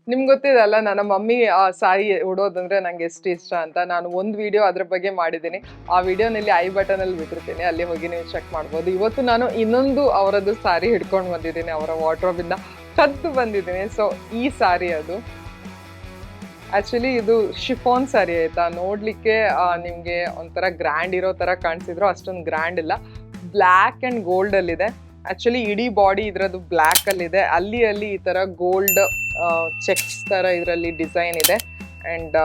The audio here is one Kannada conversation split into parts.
ನಿಮ್ಗೆ ಗೊತ್ತಿದಲ್ಲ ನನ್ನ ಮಮ್ಮಿ ಆ ಸಾರಿ ಉಡೋದಂದ್ರೆ ನಂಗೆ ಎಷ್ಟು ಇಷ್ಟ ಅಂತ. ನಾನು ಒಂದು ವಿಡಿಯೋ ಅದ್ರ ಬಗ್ಗೆ ಮಾಡಿದ್ದೀನಿ. ಆ ವಿಡಿಯೋನಲ್ಲಿ ಐ ಬಟನ್ ಅಲ್ಲಿ ಬಿಟ್ಟಿರ್ತೀನಿ, ಅಲ್ಲಿ ಹೋಗಿ ನೀವು ಚೆಕ್ ಮಾಡ್ಬೋದು. ಇವತ್ತು ನಾನು ಇನ್ನೊಂದು ಅವರದ್ದು ಸಾರಿ ಹಿಡ್ಕೊಂಡು ಬಂದಿದ್ದೀನಿ, ಅವರ ವಾರ್ಡ್ರೋಬ್ ಇಂದ ಕದ್ದು ಬಂದಿದ್ದೀನಿ. ಸೊ ಈ ಸಾರಿ ಅದು ಆಕ್ಚುಲಿ ಇದು ಶಿಫಾನ್ ಸಾರಿ ಆಯ್ತಾ. ನೋಡ್ಲಿಕ್ಕೆ ನಿಮ್ಗೆ ಒಂಥರ ಗ್ರ್ಯಾಂಡ್ ಇರೋ ತರ ಕಾಣಿಸಿದ್ರು, ಅಷ್ಟೊಂದು ಗ್ರ್ಯಾಂಡ್ ಇಲ್ಲ. ಬ್ಲ್ಯಾಕ್ ಅಂಡ್ ಗೋಲ್ಡ್ ಅಲ್ಲಿ ಇದೆ. ಆಕ್ಚುಲಿ ಇಡೀ ಬಾಡಿ ಇದ್ರದ್ದು ಬ್ಲ್ಯಾಕ್ ಅಲ್ಲಿ ಇದೆ, ಅಲ್ಲಿ ಈ ತರ ಗೋಲ್ಡ್ ಚೆಕ್ಸ್ ತರ ಇದರಲ್ಲಿ ಡಿಸೈನ್ ಇದೆ. ಅಂಡ್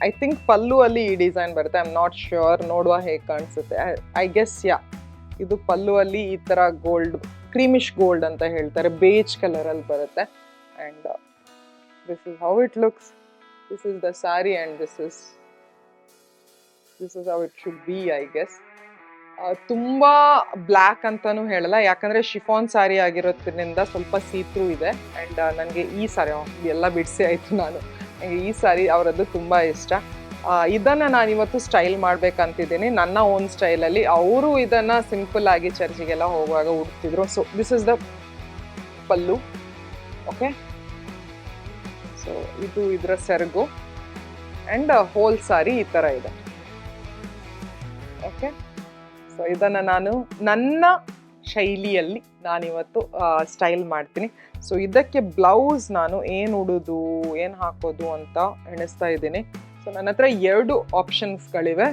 ಐ ಥಿಂಕ್ ಪಲ್ಲು ಅಲ್ಲಿ ಈ ಡಿಸೈನ್ ಬರುತ್ತೆ. ಐ ಆಮ್ ನಾಟ್ ಶ್ಯೂರ್, ನೋಡುವ ಹೇಗೆ ಕಾಣಿಸುತ್ತೆ. ಐ ಗೆಸ್ ಇದು ಪಲ್ಲು ಅಲ್ಲಿ ಈ ತರ ಗೋಲ್ಡ್, ಕ್ರೀಮಿಶ್ ಗೋಲ್ಡ್ ಅಂತ ಹೇಳ್ತಾರೆ, ಬೇಜ್ ಕಲರ್ ಅಲ್ಲಿ ಬರುತ್ತೆ. And this is how it looks. This is the sari and this is how it should be, I guess. ತುಂಬಾ ಬ್ಲ್ಯಾಕ್ ಅಂತಾನು ಹೇಳಲ್ಲ, ಯಾಕಂದ್ರೆ ಶಿಫಾನ್ ಸಾರಿ ಆಗಿರೋದ್ರಿಂದ ಸ್ವಲ್ಪ ಸೀತ್ರೂ ಇದೆ. ಅಂಡ್ ನನಗೆ ಈ ಸಾರಿ ಎಲ್ಲ ಬಿಡಿಸಿ ಆಯ್ತು. ನನಗೆ ಈ ಸಾರಿ ಅವರದ್ದು ತುಂಬಾ ಇಷ್ಟ. ಇದನ್ನ ನಾನು ಇವತ್ತು ಸ್ಟೈಲ್ ಮಾಡ್ಬೇಕಂತಿದ್ದೀನಿ ನನ್ನ ಓನ್ ಸ್ಟೈಲಲ್ಲಿ. ಅವರು ಇದನ್ನ ಸಿಂಪಲ್ ಆಗಿ ಚರ್ಚಿಗೆಲ್ಲ ಹೋಗುವಾಗ ಉಡ್ತಿದ್ರು. So this is the pallu. Okay, so ಇದು ಇದರ ಸೆರಗು ಅಂಡ್ ಹೋಲ್ ಸಾರಿ ಈ ತರ ಇದೆ. ಓಕೆ, ಸೊ ಇದನ್ನ ನಾನು ನನ್ನ ಶೈಲಿಯಲ್ಲಿ ನಾನಿವತ್ತು ಸ್ಟೈಲ್ ಮಾಡ್ತೀನಿ. ಸೊ ಇದಕ್ಕೆ ಬ್ಲೌಸ್ ನಾನು ಏನು ಉಡೋದು ಏನು ಹಾಕೋದು ಅಂತ ಎಣಿಸ್ತಾ ಇದ್ದೀನಿ. ಸೊ ನನ್ನ ಹತ್ರ 2 ಆಪ್ಷನ್ಸ್ಗಳಿವೆ.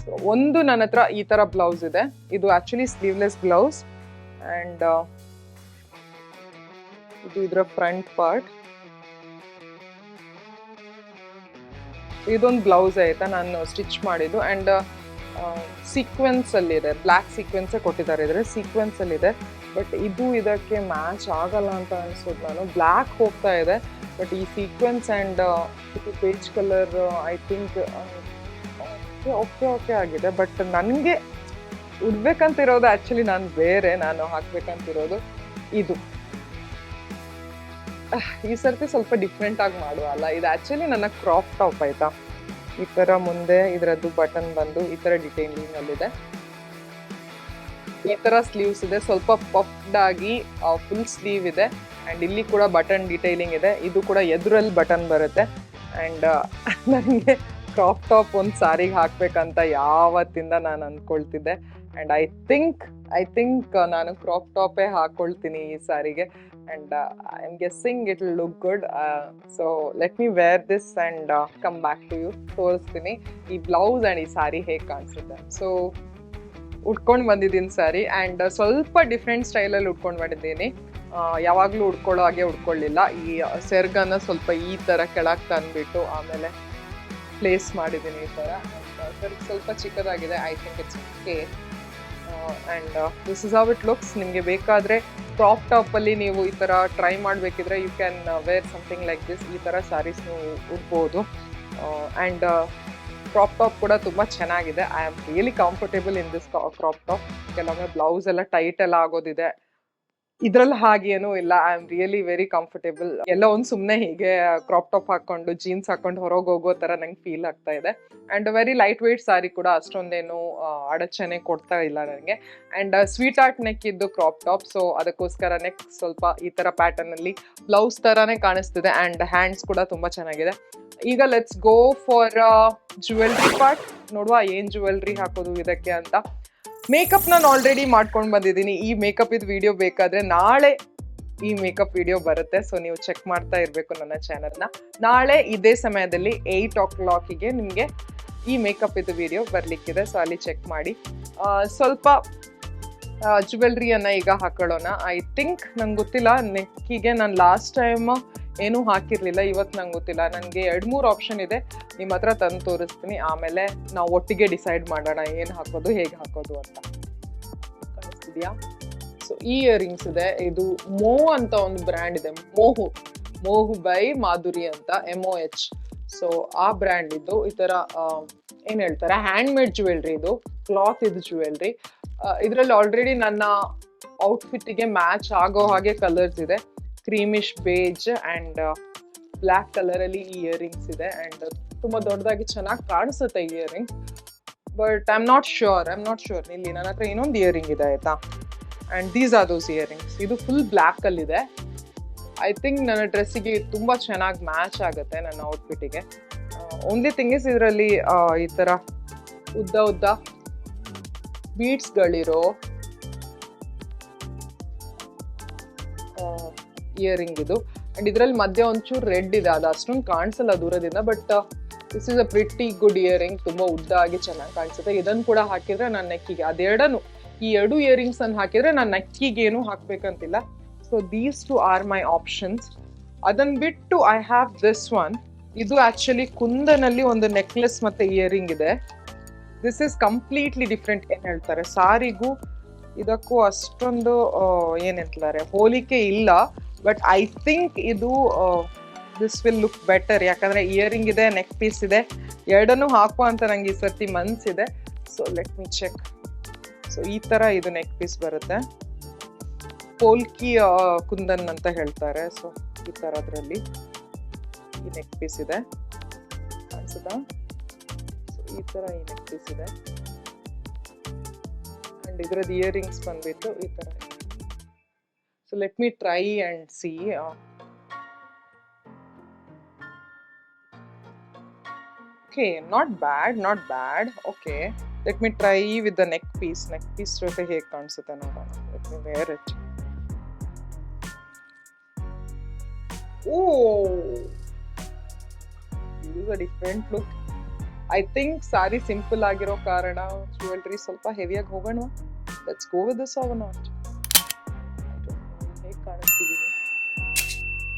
ಸೊ ಒಂದು, ನನ್ನ ಹತ್ರ ಈ ತರ ಬ್ಲೌಸ್ ಇದೆ. ಇದು ಆಕ್ಚುಲಿ ಸ್ಲೀವ್ಲೆಸ್ ಬ್ಲೌಸ್ ಅಂಡ್ ಇದು ಇದರ ಫ್ರಂಟ್ ಪಾರ್ಟ್. ಇದೊಂದು ಬ್ಲೌಸ್ ಆಯ್ತಾ, ನಾನು ಸ್ಟಿಚ್ ಮಾಡಿದ್ದು. ಅಂಡ್ ಸೀಕ್ವೆನ್ಸ್ ಅಲ್ಲಿ ಇದೆ, ಬ್ಲ್ಯಾಕ್ ಸೀಕ್ವೆನ್ಸೇ ಕೊಟ್ಟಿದ್ದಾರೆ. ಇದ್ರೆ ಸೀಕ್ವೆನ್ಸ್ ಅಲ್ಲಿ ಇದೆ, ಬಟ್ ಇದು ಇದಕ್ಕೆ ಮ್ಯಾಚ್ ಆಗಲ್ಲ ಅಂತ ಅನ್ಸೋದು. ನಾನು ಬ್ಲ್ಯಾಕ್ ಹೋಗ್ತಾ ಇದೆ, ಬಟ್ ಈ ಸೀಕ್ವೆನ್ಸ್ ಅಂಡ್ ಇದು page colour I think okay ಆಗಿದೆ. ಬಟ್ ನನಗೆ ಉಡ್ಬೇಕಂತಿರೋದು ಆಕ್ಚುಲಿ ನಾನು ಹಾಕ್ಬೇಕಂತಿರೋದು ಇದು. ಈ ಸರ್ತಿ ಸ್ವಲ್ಪ ಡಿಫ್ರೆಂಟ್ ಆಗಿ ಮಾಡುವ ಅಲ್ಲ. ಇದು ಆಕ್ಚುಲಿ ನನ್ನ ಕ್ರಾಪ್ ಟಾಪ್ ಆಯ್ತಾ. ಈ ತರ ಮುಂದೆ ಇದರದ್ದು ಬಟನ್ ಬಂದು ಈ ತರ ಡಿಟೈಲಿಂಗ್ ಅಲ್ಲಿದೆ. ಈ ತರ ಸ್ಲೀವ್ಸ್ ಇದೆ, ಸ್ವಲ್ಪ ಪಫ್ಡ್ ಆಗಿ ಫುಲ್ ಸ್ಲೀವ್ ಇದೆ. ಅಂಡ್ ಇಲ್ಲಿ ಕೂಡ ಬಟನ್ ಡಿಟೈಲಿಂಗ್ ಇದೆ. ಇದು ಕೂಡ ಎದುರಲ್ಲಿ ಬಟನ್ ಬರುತ್ತೆ. ಅಂಡ್ ನನಗೆ ಕ್ರಾಪ್ ಟಾಪ್ ಒಂದು ಸಾರಿಗೆ ಹಾಕ್ಬೇಕಂತ ಯಾವತ್ತಿಂದ ನಾನು ಅಂದ್ಕೊಳ್ತಿದ್ದೆ. ಅಂಡ್ ಐ ಥಿಂಕ್ ನಾನು ಕ್ರಾಪ್ ಟಾಪೇ ಹಾಕೊಳ್ತೀನಿ ಈ ಸಾರಿಗೆ. And I am guessing it will look good. So let me wear this and come back to you. ತೋರಿಸ್ತೀನಿ ಈ ಬ್ಲೌಸ್ ಅಂಡ್ ಈ ಸಾರಿ ಹೇಗೆ ಕಾಣಿಸುತ್ತೆ. ಸೊ ಉಟ್ಕೊಂಡು ಬಂದಿದ್ದೀನಿ ಸಾರಿ. ಅಂಡ್ ಸ್ವಲ್ಪ ಡಿಫ್ರೆಂಟ್ ಸ್ಟೈಲಲ್ಲಿ ಉಟ್ಕೊಂಡು ಬಂದಿದ್ದೀನಿ. ಯಾವಾಗಲೂ ಉಡ್ಕೊಳ್ಳೋ ಹಾಗೆ ಉಡ್ಕೊಳ್ಳಿಲ್ಲ. ಈ ಸೆರ್ಗನ್ನ ಸ್ವಲ್ಪ ಈ ಥರ ಕೆಳಗೆ ತಂದುಬಿಟ್ಟು ಆಮೇಲೆ ಪ್ಲೇಸ್ ಮಾಡಿದ್ದೀನಿ ಈ ಥರ. ಸೆರ್ಗ್ ಸ್ವಲ್ಪ ಚಿಕ್ಕದಾಗಿದೆ. I think it's okay. And this is how it looks. ನಿಮಗೆ ಬೇಕಾದರೆ ಕ್ರಾಪ್ ಟಾಪಲ್ಲಿ ನೀವು ಈ ಥರ ಟ್ರೈ ಮಾಡಬೇಕಿದ್ರೆ you can wear something like this. ಈ ಥರ ಸ್ಯಾರೀಸ್ ನೀವು ಉಡ್ಬೋದು. ಆ್ಯಂಡ್ ಕ್ರಾಪ್ ಟಾಪ್ ಕೂಡ ತುಂಬ ಚೆನ್ನಾಗಿದೆ. I am really comfortable in this crop top. ಕೆಲವೊಮ್ಮೆ ಬ್ಲೌಸ್ ಎಲ್ಲ ಟೈಟ್ ಎಲ್ಲ ಆಗೋದಿದೆ, ಇದ್ರಲ್ಲಿ ಹಾಗೇನೂ ಇಲ್ಲ. I am really very comfortable. ಎಲ್ಲ ಒಂದು ಸುಮ್ಮನೆ ಹೀಗೆ ಕ್ರಾಪ್ ಟಾಪ್ ಹಾಕೊಂಡು ಜೀನ್ಸ್ ಹಾಕೊಂಡು ಹೊರಗೆ ಹೋಗೋ ಥರ ನಂಗೆ ಫೀಲ್ ಆಗ್ತಾ ಇದೆ. ಆ್ಯಂಡ್ ವೆರಿ ಲೈಟ್ ವೆಯ್ಟ್ ಸಾರಿ ಕೂಡ, ಅಷ್ಟೊಂದೇನು ಅಡಚಣೆ ಕೊಡ್ತಾ ಇಲ್ಲ ನನಗೆ. ಆ್ಯಂಡ್ ಸ್ವೀಟ್ ಆರ್ಟ್ ನೆಕ್ ಇದ್ದು ಕ್ರಾಪ್ ಟಾಪ್. ಸೊ ಅದಕ್ಕೋಸ್ಕರ ನೆಕ್ ಸ್ವಲ್ಪ ಈ ಥರ ಪ್ಯಾಟರ್ನಲ್ಲಿ ಬ್ಲೌಸ್ ಥರನೇ ಕಾಣಿಸ್ತಿದೆ. ಆ್ಯಂಡ್ ಹ್ಯಾಂಡ್ಸ್ ಕೂಡ ತುಂಬ ಚೆನ್ನಾಗಿದೆ. ಈಗ let's go for jewellery part. ನೋಡುವ ಏನು ಜುವೆಲ್ರಿ ಹಾಕೋದು ಇದಕ್ಕೆ ಅಂತ. ಮೇಕಪ್ ನಾನು ಆಲ್ರೆಡಿ ಮಾಡ್ಕೊಂಡು ಬಂದಿದ್ದೀನಿ. ಈ ಮೇಕಪ್ ಇದು ವಿಡಿಯೋ ಬೇಕಾದರೆ ನಾಳೆ ಈ ಮೇಕಪ್ ವಿಡಿಯೋ ಬರುತ್ತೆ. ಸೊ ನೀವು ಚೆಕ್ ಮಾಡ್ತಾ ಇರಬೇಕು ನನ್ನ ಚಾನಲ್ನ. ನಾಳೆ ಇದೇ ಸಮಯದಲ್ಲಿ 8 o'clock ನಿಮಗೆ ಈ ಮೇಕಪ್ ಇದು ವಿಡಿಯೋ ಬರಲಿಕ್ಕಿದೆ. ಸೊ ಅಲ್ಲಿ ಚೆಕ್ ಮಾಡಿ. ಸ್ವಲ್ಪ ಜುವೆಲ್ರಿಯನ್ನು ಈಗ ಹಾಕೊಳ್ಳೋಣ. ಐ ಥಿಂಕ್ ನಂಗೆ ಗೊತ್ತಿಲ್ಲ, ನೆಕ್ಕಿಗೆ ನಾನು ಲಾಸ್ಟ್ ಟೈಮ್ ಏನೂ ಹಾಕಿರಲಿಲ್ಲ. ಇವತ್ತು ನಂಗೆ ಗೊತ್ತಿಲ್ಲ. ನನಗೆ 2-3 ಆಪ್ಷನ್ ಇದೆ, ನಿಮ್ಮ ಹತ್ರ ತಂದು ತೋರಿಸ್ತೀನಿ. ಆಮೇಲೆ ನಾವು ಒಟ್ಟಿಗೆ ಡಿಸೈಡ್ ಮಾಡೋಣ ಏನು ಹಾಕೋದು ಹೇಗೆ ಹಾಕೋದು ಅಂತ. ಕಾಣಿಸ್ತಿದೆಯಾ? ಸೊ ಈ ಇಯರಿಂಗ್ಸ್ ಇದೆ. ಇದು ಅಂತ ಒಂದು ಬ್ರ್ಯಾಂಡ್ ಇದೆ, ಮೋಹು ಬೈ ಮಾಧುರಿ ಅಂತ, MOH. ಸೊ ಆ ಬ್ರ್ಯಾಂಡ್ ಇದು. ಈ ಥರ ಏನು ಹೇಳ್ತಾರೆ, ಹ್ಯಾಂಡ್ ಮೇಡ್ ಜುವೆಲ್ರಿ. ಇದು ಕ್ಲಾತ್ ಇದು ಜುವೆಲ್ರಿ. ಇದರಲ್ಲಿ ಆಲ್ರೆಡಿ ನನ್ನ ಔಟ್ಫಿಟ್ಟಿಗೆ ಮ್ಯಾಚ್ ಆಗೋ ಹಾಗೆ ಕಲರ್ಸ್ ಇದೆ. ಕ್ರೀಮಿಶ್ ಬೇಜ್ ಆ್ಯಂಡ್ ಬ್ಲ್ಯಾಕ್ ಕಲರಲ್ಲಿ ಈ ಇಯರಿಂಗ್ಸ್ ಇದೆ. ಆ್ಯಂಡ್ ತುಂಬ ದೊಡ್ಡದಾಗಿ ಚೆನ್ನಾಗಿ ಕಾಣಿಸುತ್ತೆ earring. But I am not sure. ಇಲ್ಲಿ ನನ್ನ ಹತ್ರ ಇನ್ನೊಂದು ಇಯರಿಂಗ್ ಇದೆ ಆಯಿತಾ. And these are those earrings. ಇದು ಫುಲ್ ಬ್ಲ್ಯಾಕಲ್ಲಿದೆ. ಐ ಥಿಂಕ್ ನನ್ನ ಡ್ರೆಸ್ಸಿಗೆ ತುಂಬ ಚೆನ್ನಾಗಿ ಮ್ಯಾಚ್ ಆಗುತ್ತೆ ನನ್ನ ಔಟ್ಫಿಟ್ಟಿಗೆ. ಓನ್ಲಿ ಥಿಂಗ್ ಇಸ್ ಇದರಲ್ಲಿ ಈ ಥರ ಉದ್ದ ಉದ್ದ ಬೀಡ್ಸ್ಗಳಿರೋ ಇಯರಿಂಗ್ ಇದು. ಆ್ಯಂಡ್ ಇದರಲ್ಲಿ ಮಧ್ಯೆ ಒಂಚೂರು ರೆಡ್ ಇದೆ, ಅದು ಅಷ್ಟೊಂದು ಕಾಣಿಸಲ್ಲ ದೂರದಿಂದ, but this is a pretty good earring. ತುಂಬ ಉದ್ದ ಆಗಿ ಚೆನ್ನಾಗಿ ಕಾಣಿಸುತ್ತೆ. ಇದನ್ನು ಕೂಡ ಹಾಕಿದ್ರೆ ನನ್ನ ನೆಕ್ಕಿಗೆ, ಅದೆರಡನ್ನು ಈ ಎರಡು ಇಯರಿಂಗ್ಸ್ ಅನ್ನು ಹಾಕಿದ್ರೆ ನಾನು ನೆಕ್ಕಿಗೇನು ಹಾಕ್ಬೇಕಂತಿಲ್ಲ. So these two are my options. ಅದನ್ನು ಬಿಟ್ಟು ಐ ಹ್ಯಾವ್ ದಿಸ್ ಒನ್. ಇದು ಆಕ್ಚುಲಿ ಕುಂದನಲ್ಲಿ ಒಂದು ನೆಕ್ಲೆಸ್ ಮತ್ತೆ ಇಯರಿಂಗ್ ಇದೆ. This is completely different. ಏನು ಹೇಳ್ತಾರೆ, ಸಾರಿಗೂ ಇದಕ್ಕೂ ಅಷ್ಟೊಂದು ಏನಂತಾರೆ ಹೋಲಿಕೆ ಇಲ್ಲ. ಬಟ್ ಐ ಥಿಂಕ್ ಇದು ದಿಸ್ ವಿಲ್ ಲುಕ್ ಬೆಟರ್, ಯಾಕಂದ್ರೆ ಇಯರಿಂಗ್ ಇದೆ, ನೆಕ್ ಪೀಸ್ ಇದೆ, ಎರಡನ್ನೂ ಹಾಕುವ ಅಂತ ನಂಗೆ ಈ ಸರ್ತಿ ಮನ್ಸಿದೆ. So let me check. So ಈ ತರ ಇದು ನೆಕ್ ಪೀಸ್ ಬರುತ್ತೆ. ಪೋಲ್ಕಿ ಕುಂದನ್ ಅಂತ ಹೇಳ್ತಾರೆ. ಸೊ ಈ ತರದ್ರಲ್ಲಿ ಈ ನೆಕ್ ಪೀಸ್ ಇದೆ, ಕಾಣಿಸುತ್ತಾ? ಸೊ ಈ ತರ ಈ ನೆಕ್ ಪೀಸ್ ಇದೆ. ಅಂಡ್ ಇದ್ರದ್ದು ಇಯರಿಂಗ್ಸ್ ಬಂದ್ಬಿಟ್ಟು ಈ ತರ. So let me try and see. Okay, not bad, not bad. Okay, let me try with the neck piece. Neck piece ಜೊತೆ ಹೇಗೆ ಕಾಣಿಸುತ್ತೆ ನೋಡೋಣ. Let me wear it. Oh, it is a different look. I think sari simple ಆಗಿರೋ ಕಾರಣ ಜ್ಯುವೆಲ್ರಿ ಸ್ವಲ್ಪ ಹೆವಿಯಾಗಿ ಹೋಗೋಣ. Let's go with this or not. ಹೇಗೆ ಕಾಣಿಸ್ತಿದ್ದೀನಿ?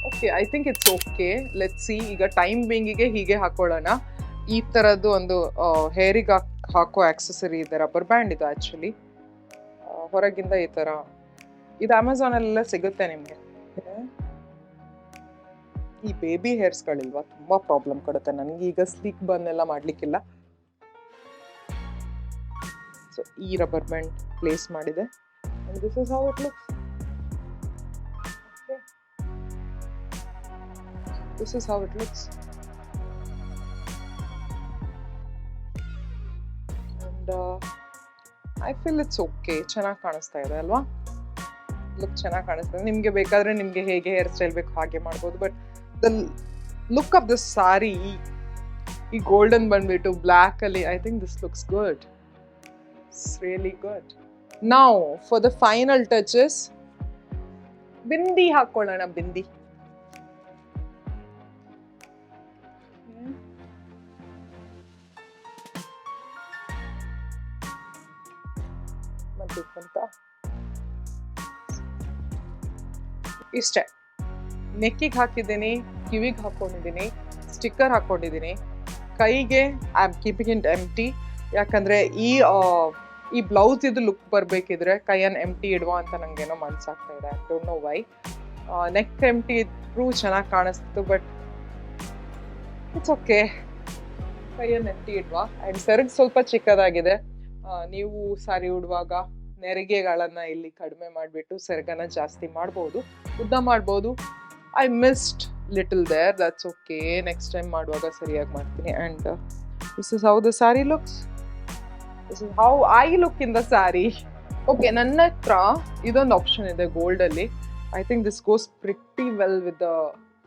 Okay, I think it's okay. Let's see. ಈಗ ಟೈಮ್ ಬಿಂಗಿಗೆ ಹೀಗೆ ಹಾಕೊಳ್ಳೋಣ. ಈ ಥರದ್ದು ಒಂದು ಹೇರಿಗೆ ಹಾಕೋ ಆಕ್ಸೆಸರಿ ಇದೆ, ರಬ್ಬರ್ ಬ್ಯಾಂಡ್ ಇದು ಆ್ಯಕ್ಚುಲಿ. ಹೊರಗಿಂದ ಈ ಥರ ಇದು ಅಮೆಝಾನಲ್ಲೆಲ್ಲ ಸಿಗುತ್ತೆ ನಿಮಗೆ. ಈ ಬೇಬಿ ಹೇರ್ಸ್ಗಳಿಲ್ವಾ, ತುಂಬ ಪ್ರಾಬ್ಲಮ್ ಕೊಡುತ್ತೆ ನನಗೆ. ಈಗ ಸ್ಲೀಕ್ ಬನ್ನೆಲ್ಲ ಮಾಡಲಿಕ್ಕಿಲ್ಲ. ಸೊ ಈ ರಬ್ಬರ್ ಬ್ಯಾಂಡ್ ಪ್ಲೇಸ್ ಮಾಡಿದೆ. This is how it looks. This is how it looks. And I feel it's okay. ಚೆನ್ನಾಗಿ ಕಾಣಿಸ್ತಾ ಇದೆ ಅಲ್ವಾ? ಲುಕ್ ಚೆನ್ನಾಗಿ ಕಾಣಿಸ್ತಾ ಇದೆ. ನಿಮಗೆ ಬೇಕಾದರೆ ನಿಮಗೆ ಹೇಗೆ ಹೇರ್ ಸ್ಟೈಲ್ ಬೇಕು ಹಾಗೆ ಮಾಡ್ಬೋದು. But the look of this saree, ಈ ಗೋಲ್ಡನ್ ಬಂದ್ಬಿಟ್ಟು ಬ್ಲ್ಯಾಕ್ ಅಲ್ಲಿ, I think this looks good. It's really good. Now for the final touches, bindi ಹಾಕೊಳ್ಳೋಣ. ಬಿಂದಿ ಅಂತ ಇಷ್ಟೇ. ನೆಕ್ಕಿಗೆ ಹಾಕಿದ್ದೀನಿ, ಕಿವಿಗೆ ಹಾಕೊಂಡಿದ್ದೀನಿ, ಸ್ಟಿಕ್ಕರ್ ಹಾಕೊಂಡಿದ್ದೀನಿ. ಕೈಗೆ ಐ ಆಮ್ ಕೀಪಿಂಗ್ ಇಟ್ ಎಂಟಿ, ಯಾಕಂದರೆ ಈ ಬ್ಲೌಸ್ ಇದು ಲುಕ್ ಬರಬೇಕಿದ್ರೆ ಕೈಯನ್ನು ಎಂಟಿ ಇಡುವ ಅಂತ ನನಗೇನೋ ಮನಸ್ಸಾಗ್ತಾ ಇದೆ. I don't know why. Neck empty ಇದ್ರೂ ಚೆನ್ನಾಗಿ ಕಾಣಿಸ್ತು, ಬಟ್ ಇಟ್ಸ್ ಓಕೆ. ಕೈಯನ್ನು ಎಂಟಿ ಇಡುವ. ಆ್ಯಂಡ್ ಸೆರಗ್ ಸ್ವಲ್ಪ ಚಿಕ್ಕದಾಗಿದೆ. ನೀವು ಸಾರಿ ಉಡುವಾಗ ನೆರಿಗೆಗಳನ್ನು ಇಲ್ಲಿ ಕಡಿಮೆ ಮಾಡಿಬಿಟ್ಟು ಸೆರಗನ್ನು ಜಾಸ್ತಿ ಮಾಡ್ಬೋದು, ಉದ್ದ ಮಾಡ್ಬೋದು. I missed little there, that's okay. Next time ಮಾಡುವಾಗ ಸರಿಯಾಗಿ ಮಾಡ್ತೀನಿ. And this is how the saree looks. This is how I look in the saree. Okay, ನನ್ನ ಹತ್ರ ಇದೊಂದು ಆಪ್ಷನ್ ಇದೆ ಗೋಲ್ಡಲ್ಲಿ. I think this goes pretty well with the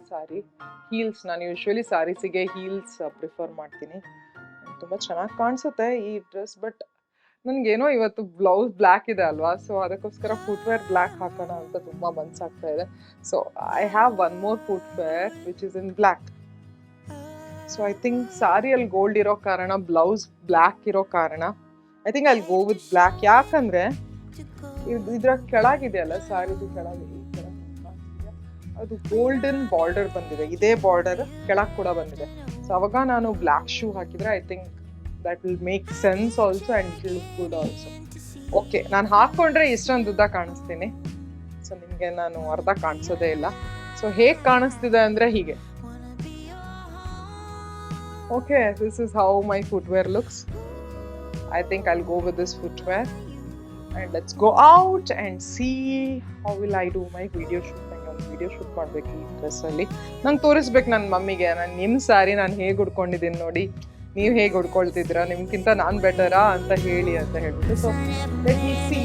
saree. Heels, ನಾನು ಯೂಶ್ವಲಿ ಸ್ಯಾರೀಸಿಗೆ ಹೀಲ್ಸ್ ಪ್ರಿಫರ್ ಮಾಡ್ತೀನಿ. ತುಂಬ ಚೆನ್ನಾಗಿ ಕಾಣಿಸುತ್ತೆ ಈ ಡ್ರೆಸ್. ಬಟ್ ನನಗೇನೋ ಇವತ್ತು ಬ್ಲೌಸ್ ಬ್ಲ್ಯಾಕ್ ಇದೆ ಅಲ್ವಾ, ಸೊ ಅದಕ್ಕೋಸ್ಕರ ಫುಟ್ವೇರ್ ಬ್ಲ್ಯಾಕ್ ಹಾಕೋಣ ಅಂತ ತುಂಬ ಮನಸ್ಸಾಗ್ತಾ ಇದೆ. So I have one more footwear which is in black. So I think ಸಾರಿಯಲ್ಲಿ ಗೋಲ್ಡ್ ಇರೋ ಕಾರಣ, ಬ್ಲೌಸ್ ಬ್ಲ್ಯಾಕ್ ಇರೋ ಕಾರಣ, I think I go with black. ಯಾಕಂದರೆ ಇದರ ಕೆಳಗಿದೆಯಲ್ಲ, ಸಾರಿದು ಕೆಳಗೆ ಈ ಥರ ಅದು ಗೋಲ್ಡನ್ ಬಾರ್ಡರ್ ಬಂದಿದೆ. ಇದೇ ಬಾರ್ಡರ್ ಕೆಳಗೆ ಕೂಡ ಬಂದಿದೆ. ಸೊ ಅವಾಗ ನಾನು ಬ್ಲ್ಯಾಕ್ ಶೂ ಹಾಕಿದರೆ I think that will make sense also and it will look good also. Okay, ನಾನು ಹಾಕೊಂಡ್ರೆ ಇಷ್ಟೊಂದು ಉದ್ದ ಕಾಣಿಸ್ತೀನಿ. ಸೊ ನಿಮಗೆ ನಾನು ಅರ್ಧ ಕಾಣಿಸೋದೇ ಇಲ್ಲ. ಸೊ ಹೇಗೆ ಕಾಣಿಸ್ತಿದೆ ಅಂದರೆ ಹೀಗೆ. Okay, this is how my footwear looks. I think I'll go with this footwear and let's go out and see how will I do my video shoot. Video shoot ಮಾಡಬೇಕು ಈ ಡ್ರೆಸ್ಸಲ್ಲಿ. ನಂಗೆ ತೋರಿಸ್ಬೇಕು ನನ್ನ ಮಮ್ಮಿಗೆ, ನಾನು ನಿಮ್ಮ ಸ್ಯಾರಿ ನಾನು ಹೇಗೆ ಉಡ್ಕೊಂಡಿದ್ದೀನಿ ನೋಡಿ, ನೀವು ಹೇಗೆ ಉಡ್ಕೊಳ್ತಿದ್ದೀರಾ, ನಿಮ್ಗಿಂತ ನಾನು ಬೆಟರಾ ಅಂತ ಹೇಳಿ ಅಂತ ಹೇಳ್ಬಿಟ್ಟು. So let me see.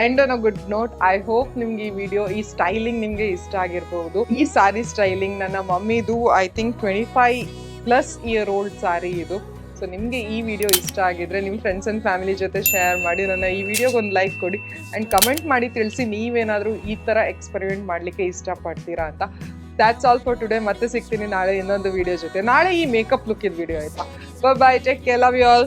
And on a good note, I hope ನಿಮ್ಗೆ ಈ ವಿಡಿಯೋ, ಈ ಸ್ಟೈಲಿಂಗ್ ನಿಮ್ಗೆ ಇಷ್ಟ ಆಗಿರ್ಬಹುದು. ಈ ಸಾರಿ ಸ್ಟೈಲಿಂಗ್ ನನ್ನ ಮಮ್ಮಿದು ಐ ಥಿಂಕ್ 25+ ಇಯರ್ ಓಲ್ಡ್ ಸಾರಿ ಇದು. ಸೊ ನಿಮಗೆ ಈ ವಿಡಿಯೋ ಇಷ್ಟ ಆಗಿದ್ರೆ ನಿಮ್ಮ ಫ್ರೆಂಡ್ಸ್ ಆ್ಯಂಡ್ ಫ್ಯಾಮಿಲಿ ಜೊತೆ ಶೇರ್ ಮಾಡಿ, ನನ್ನ ಈ ವಿಡಿಯೋಗೆ ಒಂದು ಲೈಕ್ ಕೊಡಿ ಆ್ಯಂಡ್ ಕಮೆಂಟ್ ಮಾಡಿ ತಿಳಿಸಿ ನೀವೇನಾದರೂ ಈ ಥರ ಎಕ್ಸ್ಪೆರಿಮೆಂಟ್ ಮಾಡಲಿಕ್ಕೆ ಇಷ್ಟಪಡ್ತೀರಾ ಅಂತ. That's all for today. ಮತ್ತೆ ಸಿಗ್ತೀನಿ ನಾಳೆ ಇನ್ನೊಂದು ವಿಡಿಯೋ ಜೊತೆ. ನಾಳೆ ಈ ಮೇಕಪ್ ಲುಕ್ಕಿನ ವಿಡಿಯೋ ಆಯಿತಾ. Bye, take care, love you all.